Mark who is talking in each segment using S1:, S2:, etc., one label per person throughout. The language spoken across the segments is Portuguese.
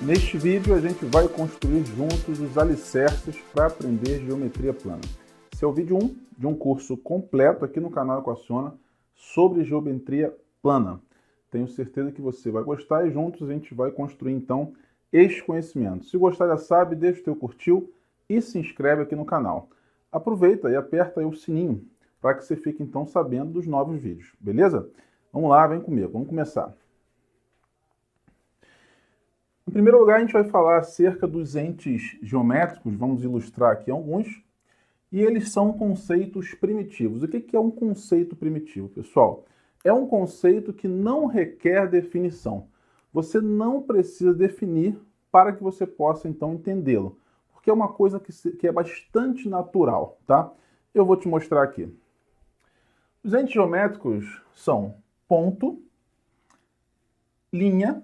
S1: Neste vídeo a gente vai construir juntos os alicerces para aprender geometria plana. Esse é o vídeo 1 de um curso completo aqui no canal Equaciona sobre geometria plana. Tenho certeza que você vai gostar e juntos a gente vai construir então este conhecimento. Se gostar já sabe, deixa o teu curtiu e se inscreve aqui no canal. Aproveita e aperta aí o sininho para que você fique então sabendo dos novos vídeos, beleza? Vamos lá, vem comigo, vamos começar. Em primeiro lugar, a gente vai falar acerca dos entes geométricos, vamos ilustrar aqui alguns, e eles são conceitos primitivos. O que é um conceito primitivo, pessoal? É um conceito que não requer definição. Você não precisa definir para que você possa, então, entendê-lo, porque é uma coisa que é bastante natural, tá? Eu vou te mostrar aqui. Os entes geométricos são ponto, linha.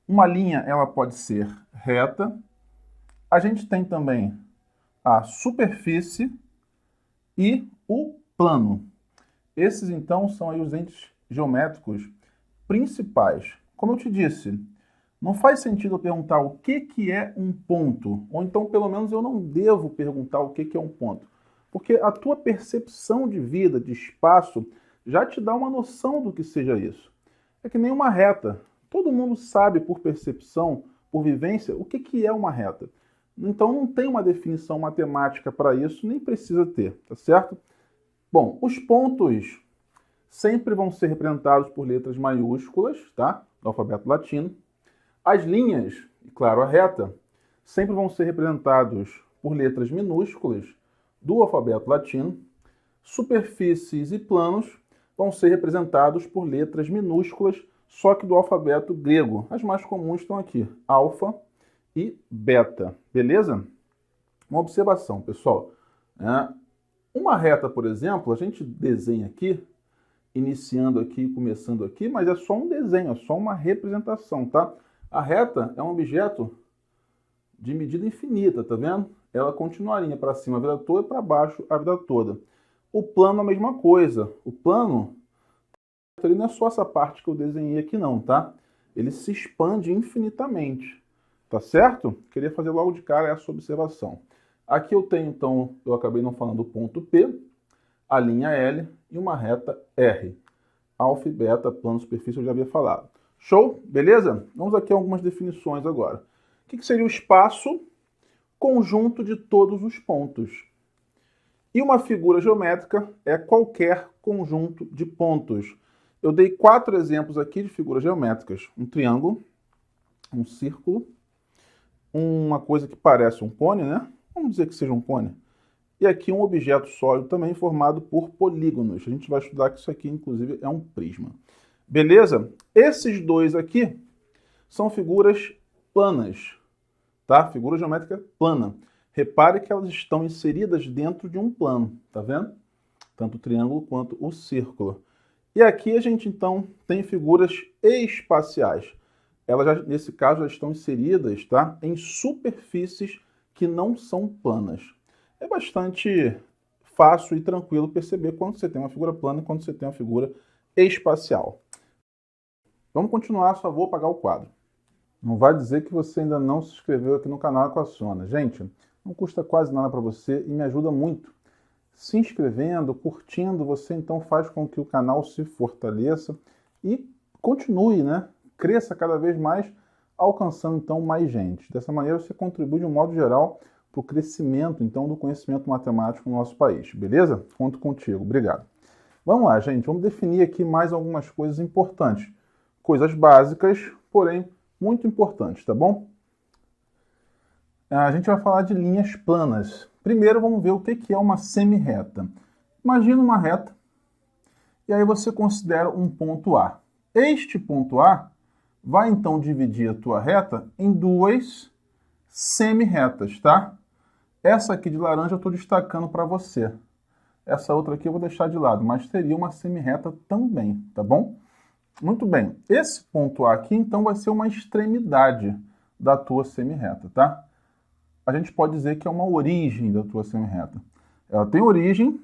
S1: Uma linha ela pode ser reta. A gente tem também a superfície e o plano. Esses, então, são aí os entes geométricos principais. Como eu te disse, não faz sentido eu perguntar o que é um ponto, ou então, pelo menos, eu não devo perguntar o que é um ponto, porque a tua percepção de vida, de espaço, já te dá uma noção do que seja isso. É que nem uma reta. Todo mundo sabe por percepção, por vivência, o que é uma reta. Então não tem uma definição matemática para isso, nem precisa ter, tá certo? Bom, os pontos sempre vão ser representados por letras maiúsculas, tá? Do alfabeto latino. As linhas, e claro, a reta, sempre vão ser representados por letras minúsculas do alfabeto latino. Superfícies e planos vão ser representados por letras minúsculas só que do alfabeto grego. As mais comuns estão aqui, alfa e beta, beleza? Uma observação, pessoal. Uma reta, por exemplo, a gente desenha aqui, iniciando aqui, começando aqui, mas é só um desenho, é só uma representação, tá? A reta é um objeto de medida infinita, tá vendo? Ela continuaria para cima a vida toda e para baixo a vida toda. O plano é a mesma coisa. O plano ele não é só essa parte que eu desenhei aqui não, tá? Ele se expande infinitamente, tá certo? Queria fazer logo de cara essa observação. Aqui eu tenho, então, eu acabei não falando o ponto P, a linha L e uma reta R. Alfa e beta, plano, superfície, eu já havia falado. Show? Beleza? Vamos aqui a algumas definições agora. O que seria o espaço? Conjunto de todos os pontos. E uma figura geométrica é qualquer conjunto de pontos. Eu dei 4 exemplos aqui de figuras geométricas. Um triângulo, um círculo, uma coisa que parece um cone, né? Vamos dizer que seja um cone. E aqui um objeto sólido também formado por polígonos. A gente vai estudar que isso aqui, inclusive, é um prisma. Beleza? Esses dois aqui são figuras planas, tá? Figura geométrica plana. Repare que elas estão inseridas dentro de um plano, tá vendo? Tanto o triângulo quanto o círculo. E aqui a gente, então, tem figuras espaciais. Elas, já, nesse caso, já estão inseridas, tá, em superfícies que não são planas. É bastante fácil e tranquilo perceber quando você tem uma figura plana e quando você tem uma figura espacial. Vamos continuar, só vou apagar o quadro. Não vai dizer que você ainda não se inscreveu aqui no canal Equaciona. Gente, não custa quase nada para você e me ajuda muito. Se inscrevendo, curtindo, você então faz com que o canal se fortaleça e continue, né? Cresça cada vez mais, alcançando então mais gente. Dessa maneira você contribui de um modo geral para o crescimento então do conhecimento matemático no nosso país, beleza? Conto contigo, obrigado. Vamos lá, gente, vamos definir aqui mais algumas coisas importantes. Coisas básicas, porém muito importantes, tá bom? A gente vai falar de linhas planas. Primeiro vamos ver o que é uma semi-reta. Imagina uma reta e aí você considera um ponto A. Este ponto A vai então dividir a tua reta em duas semi-retas, tá? Essa aqui de laranja eu estou destacando para você. Essa outra aqui eu vou deixar de lado, mas teria uma semi-reta também, tá bom? Muito bem. Esse ponto A aqui então vai ser uma extremidade da tua semi-reta, tá? A gente pode dizer que é uma origem da tua semi-reta. Ela tem origem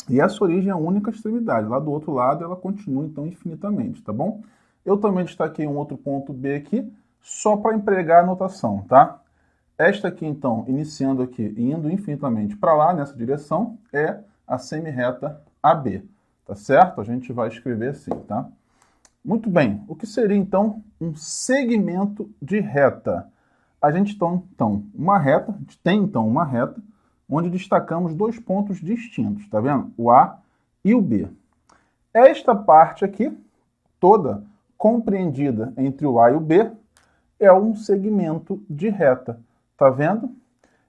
S1: e essa origem é a única extremidade. Lá do outro lado ela continua então infinitamente, tá bom? Eu também destaquei um outro ponto B aqui, só para empregar a notação, tá? Esta aqui, então, iniciando aqui e indo infinitamente para lá, nessa direção, é a semi-reta AB, tá certo? A gente vai escrever assim, tá? Muito bem, o que seria, então, um segmento de reta? A gente tem, então, uma reta, onde destacamos dois pontos distintos, tá vendo? O A e o B. Esta parte aqui, toda compreendida entre o A e o B, é um segmento de reta. Tá vendo?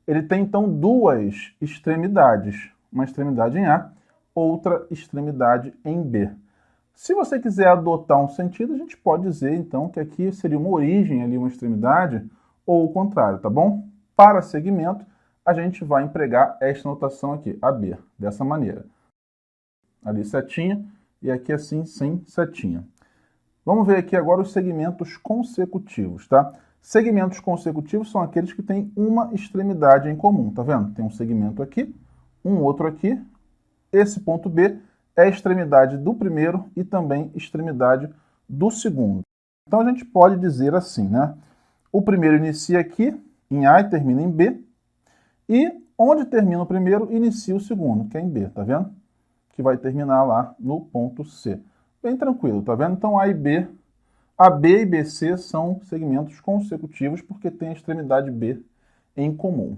S1: Ele tem, então, duas extremidades. Uma extremidade em A, outra extremidade em B. Se você quiser adotar um sentido, a gente pode dizer, então, que aqui seria uma origem, ali, uma extremidade, ou o contrário, tá bom? Para segmento, a gente vai empregar esta notação aqui, AB, dessa maneira. Ali setinha, e aqui assim, sem setinha. Vamos ver aqui agora os segmentos consecutivos, tá? Segmentos consecutivos são aqueles que têm uma extremidade em comum, tá vendo? Tem um segmento aqui, um outro aqui. Esse ponto B é a extremidade do primeiro e também extremidade do segundo. Então a gente pode dizer assim, né? O primeiro inicia aqui, em A, e termina em B. E onde termina o primeiro, inicia o segundo, que é em B, tá vendo? Que vai terminar lá no ponto C. Bem tranquilo, tá vendo? Então A e B, AB e BC são segmentos consecutivos porque tem a extremidade B em comum.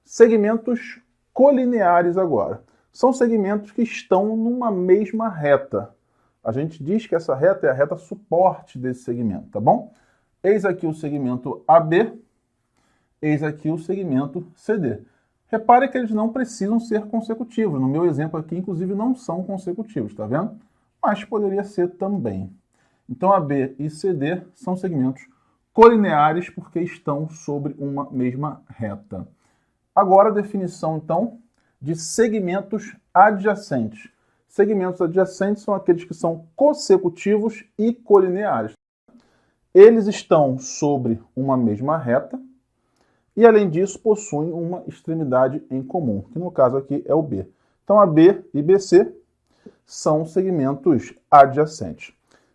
S1: Segmentos colineares agora. São segmentos que estão numa mesma reta. A gente diz que essa reta é a reta suporte desse segmento, tá bom? Eis aqui o segmento AB, eis aqui o segmento CD. Repare que eles não precisam ser consecutivos. No meu exemplo aqui, inclusive, não são consecutivos, tá vendo? Mas poderia ser também. Então, AB e CD são segmentos colineares porque estão sobre uma mesma reta. Agora, a definição, então, de segmentos adjacentes. Segmentos adjacentes são aqueles que são consecutivos e colineares. Eles estão sobre uma mesma reta e, além disso, possuem uma extremidade em comum, que no caso aqui é o B. Então, AB e BC são segmentos adjacentes.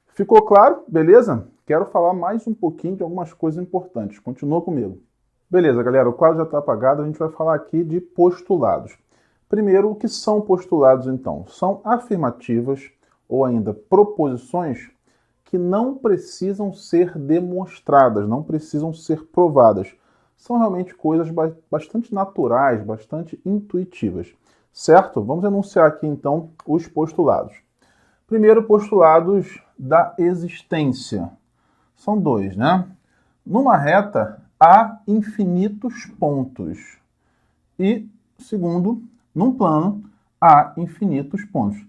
S1: Ficou claro? Beleza? Quero falar mais um pouquinho de algumas coisas importantes. Continua comigo. Beleza, galera, o quadro já está apagado, a gente vai falar aqui de postulados. Primeiro, o que são postulados, então? São afirmativas ou ainda proposições que não precisam ser demonstradas, não precisam ser provadas. São realmente coisas bastante naturais, bastante intuitivas. Certo? Vamos enunciar aqui, então, os postulados. Primeiro, postulados da existência. São dois, né? Numa reta, há infinitos pontos. E, segundo, num plano, há infinitos pontos.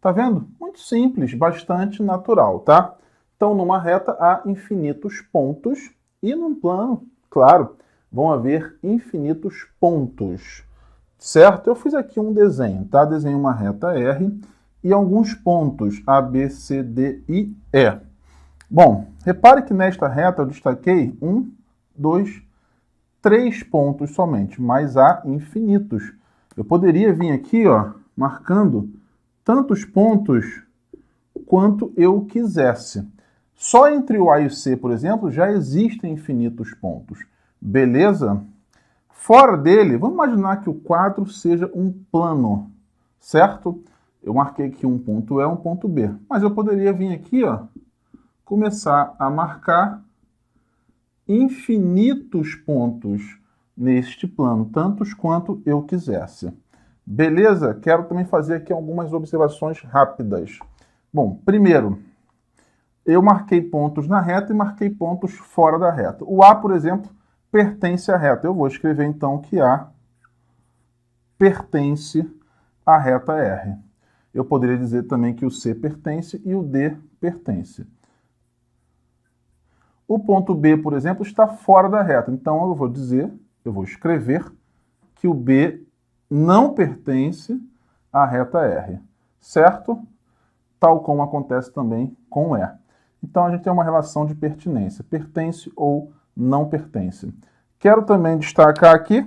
S1: Tá vendo? Muito simples, bastante natural, tá? Então, numa reta, há infinitos pontos. E num plano, claro, vão haver infinitos pontos. Certo? Eu fiz aqui um desenho, tá? Desenhei uma reta R e alguns pontos A, B, C, D e E. Bom, repare que nesta reta eu destaquei 1, 2, 3 pontos somente, mas há infinitos. Eu poderia vir aqui, ó, marcando tantos pontos quanto eu quisesse. Só entre o A e o C, por exemplo, já existem infinitos pontos. Beleza? Fora dele, vamos imaginar que o quadro seja um plano, certo? Eu marquei aqui um ponto E, um ponto B. Mas eu poderia vir aqui, ó, começar a marcar infinitos pontos neste plano, tantos quanto eu quisesse. Beleza? Quero também fazer aqui algumas observações rápidas. Bom, primeiro, eu marquei pontos na reta e marquei pontos fora da reta. O A, por exemplo, pertence à reta. Eu vou escrever, então, que A pertence à reta R. Eu poderia dizer também que o C pertence e o D pertence. O ponto B, por exemplo, está fora da reta. Então, eu vou escrever que o B não pertence à reta R, certo? Tal como acontece também com o E. Então, a gente tem uma relação de pertinência. Pertence ou não pertence. Quero também destacar aqui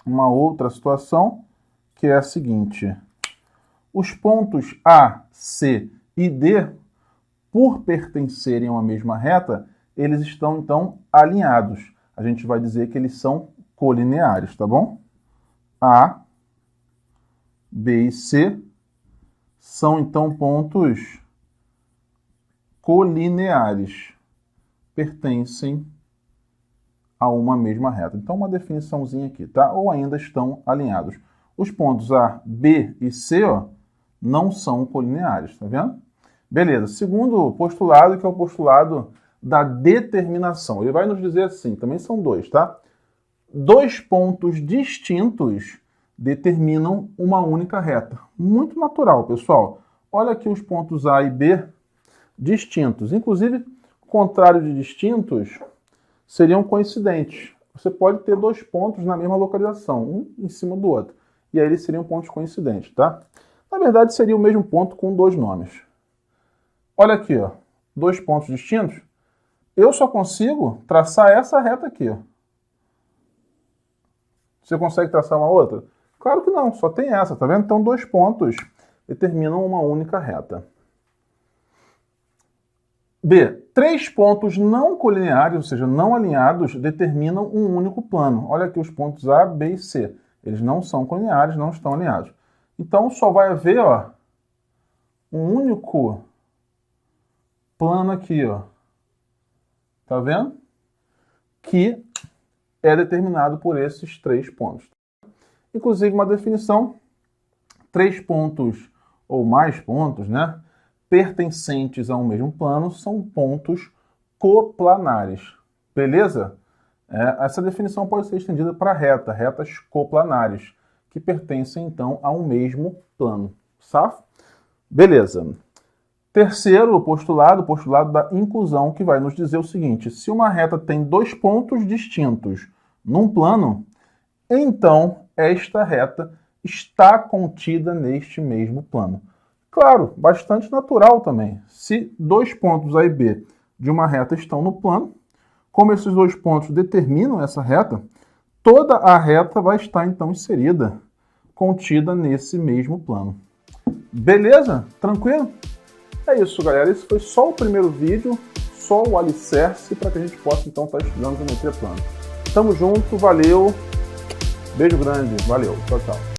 S1: uma outra situação, que é a seguinte. Os pontos A, C e D, por pertencerem a uma mesma reta, eles estão, então, alinhados. A gente vai dizer que eles são colineares, tá bom? A, B e C são, então, pontos colineares. Pertencem a uma mesma reta. Então, uma definiçãozinha aqui, tá? Ou ainda estão alinhados. Os pontos A, B e C, ó, não são colineares, tá vendo? Beleza. Segundo postulado, que é o postulado da determinação. Ele vai nos dizer assim, também são dois, tá? Dois pontos distintos determinam uma única reta. Muito natural, pessoal. Olha aqui os pontos A e B distintos. Inclusive, o contrário de distintos seriam coincidentes. Você pode ter dois pontos na mesma localização, um em cima do outro. E aí eles seriam pontos coincidentes, tá? Na verdade, seria o mesmo ponto com dois nomes. Olha aqui, ó, dois pontos distintos. Eu só consigo traçar essa reta aqui, ó. Você consegue traçar uma outra? Claro que não, só tem essa, tá vendo? Então, dois pontos determinam uma única reta. B. Três pontos não colineares, ou seja, não alinhados, determinam um único plano. Olha aqui os pontos A, B e C. Eles não são colineares, não estão alinhados. Então, só vai haver, ó, um único plano aqui, ó. Tá vendo? Que é determinado por esses três pontos. Inclusive, uma definição, três pontos ou mais pontos, né, pertencentes a um mesmo plano são pontos coplanares. Beleza? Essa definição pode ser estendida para retas coplanares, que pertencem, então, a um mesmo plano. Safo? Beleza. Terceiro postulado, o postulado da inclusão, que vai nos dizer o seguinte: se uma reta tem dois pontos distintos num plano, então esta reta está contida neste mesmo plano. Claro, bastante natural também. Se dois pontos A e B de uma reta estão no plano, como esses dois pontos determinam essa reta, toda a reta vai estar, então, inserida, contida nesse mesmo plano. Beleza? Tranquilo? É isso, galera. Esse foi só o primeiro vídeo, só o alicerce para que a gente possa, então, estar estudando geometria plana. Tamo junto, valeu, beijo grande, valeu, tchau, tchau.